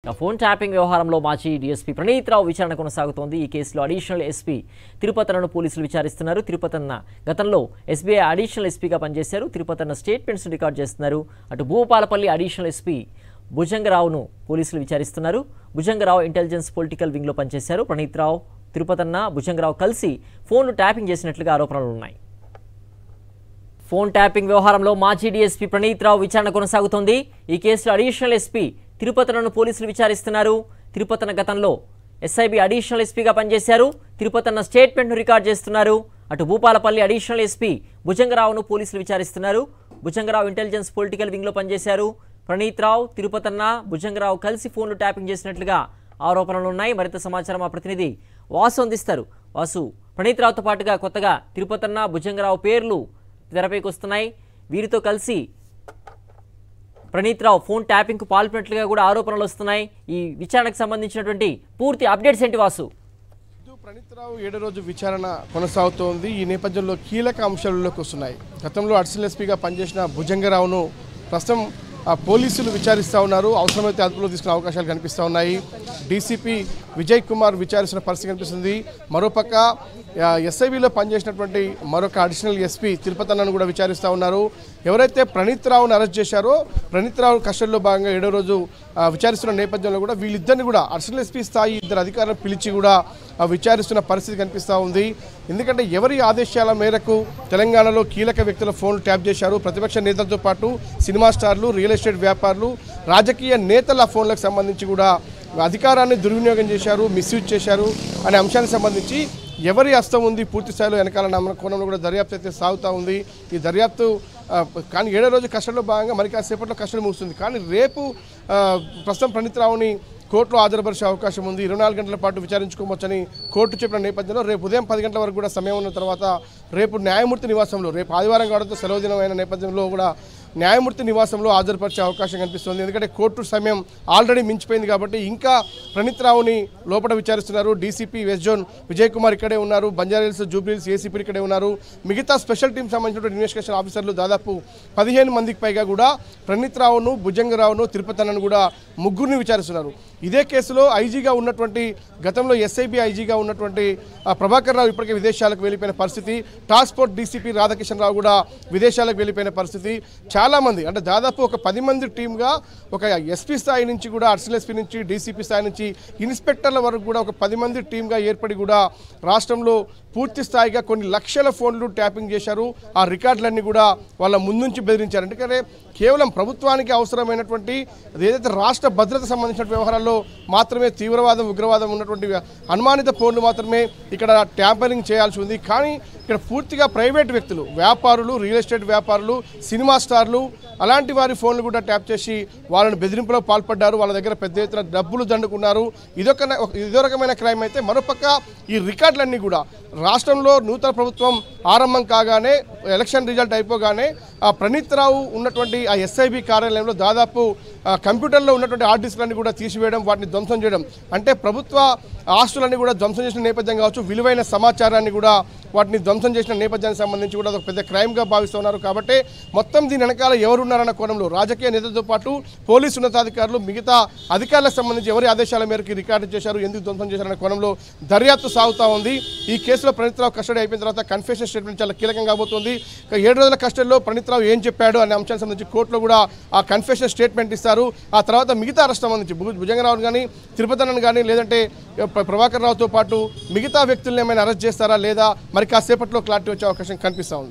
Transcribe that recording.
Phone tapping వ్యవహారంలో మాజీ DSP Praneeth రావు విచారణ కొనసాగుతోంది. ఈ కేసులో అడిషనల్ ఎస్పీ తిరుపతన్నను పోలీసులు విచారిస్తున్నారు. తిరుపతన్న గతంలో ఎస్బీఐ అడిషనల్ ఎస్పీగా పనిచేశారు. తిరుపతన్న స్టేట్మెంట్స్ రికార్డ్ చేస్తున్నారు. అటు భూపాలపల్లి అడిషనల్ ఎస్పీ భుజంగరావును పోలీసులు విచారిస్తున్నారు. భుజంగరావు ఇంటెలిజెన్స్ పొలిటికల్ వింగ్లో పనిచేశారు. ప్రణీత్ రావు, తిరుపతన్న, భుజంగరావు కలిసి ఫోన్ను ట్యాపింగ్ చేసినట్లుగా ఆరోపణలు ఉన్నాయి. ఫోన్ ట్యాపింగ్ వ్యవహారంలో మాజీ డీఎస్పీ ప్రణీత్ రావు విచారణ కొనసాగుతోంది. ఈ కేసులో అడిషనల్ ఎస్పీ తిరుపతన్నను పోలీసులు విచారిస్తున్నారు. తిరుపతన్న గతంలో ఎస్ఐబి అడిషనల్ ఎస్పీగా పనిచేశారు. తిరుపతన్న స్టేట్మెంట్ను రికార్డ్ చేస్తున్నారు. అటు భూపాలపల్లి అడిషనల్ ఎస్పీ భుజంగరావును పోలీసులు విచారిస్తున్నారు. భుజంగరావు ఇంటెలిజెన్స్ పొలిటికల్ వింగ్లో పనిచేశారు. ప్రణీత్ రావు, తిరుపతన్న, భుజంగరావు కలిసి ఫోన్లు ట్యాపింగ్ చేసినట్లుగా ఆరోపణలు ఉన్నాయి. మరింత సమాచారం మా ప్రతినిధి వాసు అందిస్తారు. వాసు, ప్రణీత్ రావుతో పాటుగా కొత్తగా తిరుపతన్న, భుజంగరావు పేర్లు తెరపైకి వస్తున్నాయి. వీరితో కలిసి ప్రణీత్ రావు ఫోన్ ట్యాపింగ్కు పాల్పడినట్లుగా కూడా ఆరోపణలు వస్తున్నాయి. ఈ విచారణకు సంబంధించినటువంటి పూర్తి అప్డేట్స్ ఏంటి వాసు? ప్రణీత్ రావు 7వ రోజు విచారణ కొనసాగుతోంది. ఈ నేపథ్యంలో కీలక అంశాలలోకి వస్తున్నాయి. గతంలో అడిషనల్ ఎస్పీగా పనిచేసిన భుజంగరావును ప్రస్తుతం పోలీసులు విచారిస్తూ ఉన్నారు. అవసరమైతే అదుపులో తీసుకునే అవకాశాలు కనిపిస్తూ ఉన్నాయి. డీసీపీ విజయ్ కుమార్ విచారిస్తున్న పరిస్థితి కనిపిస్తుంది. మరోపక్క ఎస్ఐబిలో పనిచేసినటువంటి మరొక అడిషనల్ ఎస్పీ తిరుపతన్నను కూడా విచారిస్తూ ఉన్నారు. ఎవరైతే ప్రణీత్ రావును అరెస్ట్ చేశారో ప్రణీత్ రావు కస్టడీలో భాగంగా 7వ రోజు విచారిస్తున్న నేపథ్యంలో కూడా వీళ్ళిద్దరిని కూడా అడిషనల్ ఎస్పీ స్థాయి ఇద్దరు అధికారులను పిలిచి కూడా విచారిస్తున్న పరిస్థితి కనిపిస్తూ ఉంది. ఎందుకంటే ఎవరి ఆదేశాల మేరకు తెలంగాణలో కీలక వ్యక్తుల ఫోన్లు ట్యాప్ చేశారు. ప్రతిపక్ష నేతలతో పాటు సినిమా స్టార్లు, రియల్ ఎస్టేట్ వ్యాపారులు, రాజకీయ నేతల ఫోన్లకు సంబంధించి కూడా అధికారాన్ని దుర్వినియోగం చేశారు, మిస్యూజ్ చేశారు అనే అంశానికి సంబంధించి ఎవరి హస్తం ఉంది పూర్తి స్థాయిలో వెనకాల కోణంలో కూడా దర్యాప్తు అయితే సాగుతూ ఉంది. ఈ దర్యాప్తు కానీ 7వ రోజు కస్టడీలో భాగంగా మరి కాసేపట్లో కస్టడీ ముగుస్తుంది. కానీ రేపు ప్రస్తుతం ప్రణీత్ రావుని కోర్టులో హాజరుపరిచే అవకాశం ఉంది. 24 గంటల పాటు విచారించుకోవచ్చని కోర్టు చెప్పిన నేపథ్యంలో రేపు ఉదయం 10 గంటల వరకు కూడా సమయం ఉన్న తర్వాత రేపు న్యాయమూర్తి నివాసంలో, రేపు ఆదివారం కావడంతో సెలవు దినమైన నేపథ్యంలో కూడా న్యాయమూర్తి నివాసంలో హాజరుపరిచే అవకాశం కనిపిస్తుంది. ఎందుకంటే కోర్టు సమయం ఆల్రెడీ మించిపోయింది కాబట్టి ఇంకా ప్రణీత్ రావుని లోపల విచారిస్తున్నారు. DCP west zone Vijay Kumar ఇక్కడే ఉన్నారు. బంజారాహిల్స్, జూబ్లీహిల్స్ ఏసీపీ ఇక్కడే ఉన్నారు. మిగతా స్పెషల్ టీం సంబంధించిన ఇన్వెస్టిగేషన్ ఆఫీసర్లు దాదాపు 15 మందికి పైగా కూడా ప్రణీత్ రావును, భుజంగరావును, తిరుపతన్నను కూడా ముగ్గురిని విచారిస్తున్నారు. ఇదే కేసులో ఐజీగా ఉన్నటువంటి గతంలో ఎస్ఐబి ఐజీగా ఉన్నటువంటి ప్రభాకర్ రావు ఇప్పటికే విదేశాలకు వెళ్ళిపోయిన పరిస్థితి. టాస్క్ ఫోర్స్ డీసీపీ రాధాకిషన్ రావు కూడా విదేశాలకు వెళ్ళిపోయిన పరిస్థితి. చాలామంది అంటే దాదాపు ఒక 10 మంది టీమ్గా ఒక ఎస్పీ స్థాయి నుంచి కూడా అడిషనల్ ఎస్పీ నుంచి డీసీపీ స్థాయి నుంచి ఇన్స్పెక్టర్ల వరకు కూడా ఒక 10 మంది టీమ్గా ఏర్పడి కూడా రాష్ట్రంలో పూర్తి స్థాయిగా కొన్ని లక్షల ఫోన్లు ట్యాపింగ్ చేశారు. ఆ రికార్డులన్నీ కూడా వాళ్ళ ముందుంచి బెదిరించారు. ఎందుకంటే కేవలం ప్రభుత్వానికి అవసరమైనటువంటి ఏదైతే రాష్ట్ర భద్రత సంబంధించిన వ్యవహారాల్లో మాత్రమే తీవ్రవాదం, ఉగ్రవాదం ఉన్నటువంటి అనుమానిత ఫోన్లు మాత్రమే ఇక్కడ ట్యాంపరింగ్ చేయాల్సి ఉంది. కానీ ఇక్కడ పూర్తిగా ప్రైవేట్ వ్యక్తులు, వ్యాపారులు, రియల్ ఎస్టేట్ వ్యాపారులు, సినిమా స్టార్లు అలాంటి వారి ఫోన్లు కూడా ట్యాప్ చేసి వాళ్ళని బెదిరింపులో పాల్పడ్డారు. వాళ్ళ దగ్గర పెద్ద ఎత్తున డబ్బులు దండుకున్నారు. ఇదో రకమైన క్రైమ్ అయితే మరోపక్క ఈ రికార్డులన్నీ కూడా రాష్ట్రంలో నూతన ప్రభుత్వం ఆరంభం కాగానే, ఎలక్షన్ రిజల్ట్ అయిపోగానే ప్రణీత్ రావు ఉన్నటువంటి ఆ ఎస్ఐబి కార్యాలయంలో దాదాపు కంప్యూటర్లో ఉన్నటువంటి హార్డ్ డిస్క్లన్నీ కూడా తీసివేయడం, వాటిని ధ్వంసం చేయడం, అంటే ప్రభుత్వ ఆస్తులన్నీ కూడా ధ్వంసం చేసిన నేపథ్యం కావచ్చు, విలువైన సమాచారాన్ని కూడా వాటిని ధ్వంసం చేసిన నేపథ్యానికి సంబంధించి కూడా ఒక పెద్ద క్రైమ్గా భావిస్తున్నారు. కాబట్టి మొత్తం దీని వెనకాల ఎవరున్నారన్న కోణంలో రాజకీయ నేతలతో పాటు పోలీసు ఉన్నతాధికారులు, మిగతా అధికారులకు సంబంధించి ఎవరి ఆదేశాల మేరకు రికార్డు చేశారు, ఎందుకు ధ్వంసం చేశారన్న కోణంలో దర్యాప్తు సాగుతూ ఉంది. ఈ కేసులో ప్రణీత్ రావు కస్టడీ అయిపోయిన తర్వాత కన్ఫెషన్ స్టేట్మెంట్ చాలా కీలకం కాబోతుంది. 7 రోజుల కస్టడీలో ప్రణీత్ రావు ఏం చెప్పాడు అనే అంశానికి సంబంధించి కోర్టులో కూడా ఆ కన్ఫెషన్ స్టేట్మెంట్ ఇస్తారు. ఆ తర్వాత మిగతా అరెస్ట్ సంబంధించి భుజంగరావును కానీ, తిరుపతన్నను కానీ, లేదంటే ప్రభాకర్ రావుతో పాటు మిగతా వ్యక్తులను ఏమైనా అరెస్ట్ చేస్తారా లేదా మరి కాసేపట్లో క్లారిటీ వచ్చే అవకాశం కనిపిస్తూ ఉంది.